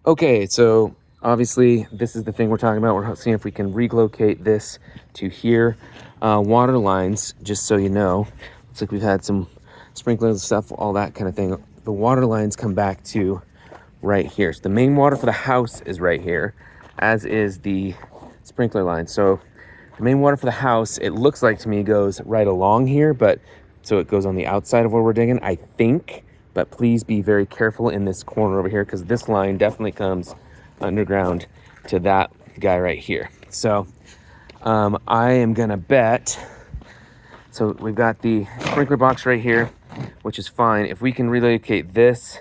Okay, so obviously this is the thing we're talking about. We're seeing if we can relocate this to here. Water lines, just so you know, looks like we've had some sprinklers stuff, all that kind of thing. The water lines come back to right here. So the main water for the house is right here, as is the sprinkler line. So the main water for the house, it looks like to me, goes right along here, but so it goes on the outside of where we're digging, I think. But please be very careful in this corner over here, because this line definitely comes underground to that guy right here. So I am gonna bet, so we've got the sprinkler box right here, which is fine. If we can relocate this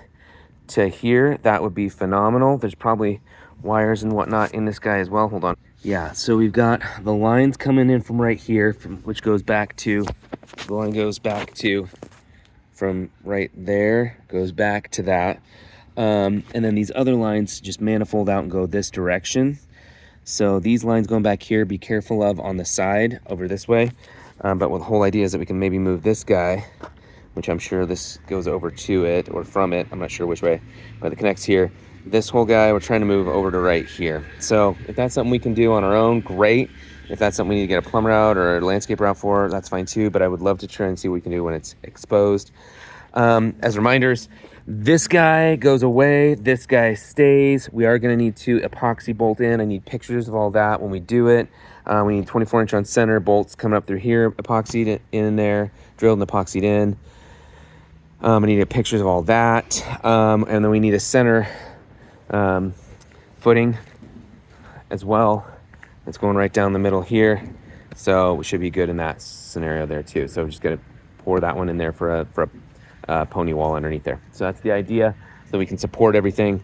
to here, that would be phenomenal. There's probably wires and whatnot in this guy as well. Hold on. Yeah, so we've got the lines coming in from right here, which goes back to, the line goes back to, from right there, goes back to that. And then these other lines just manifold out and go this direction. So these lines going back here, be careful of on the side over this way. But what the whole idea is that we can maybe move this guy, which I'm sure this goes over to it or from it. I'm not sure which way, but it connects here. This whole guy, we're trying to move over to right here. So if that's something we can do on our own, great. If that's something we need to get a plumber out or a landscaper out for, that's fine too. But I would love to try and see what we can do when it's exposed. As reminders, this guy goes away, this guy stays. We are gonna need to epoxy bolt in. I need pictures of all that when we do it. We need 24-inch on center bolts coming up through here, epoxied in there, drilled and epoxied in. I need pictures of all that. And then we need a center footing as well. It's going right down the middle here. So we should be good in that scenario there too. So we're just gonna pour that one in there for a pony wall underneath there. So that's the idea, so we can support everything.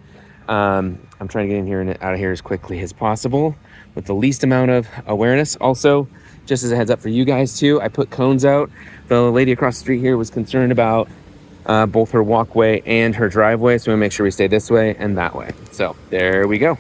I'm trying to get in here and out of here as quickly as possible with the least amount of awareness. Also, just as a heads up for you guys too, I put cones out. The lady across the street here was concerned about both her walkway and her driveway, so we make sure we stay this way and that way. So there we go.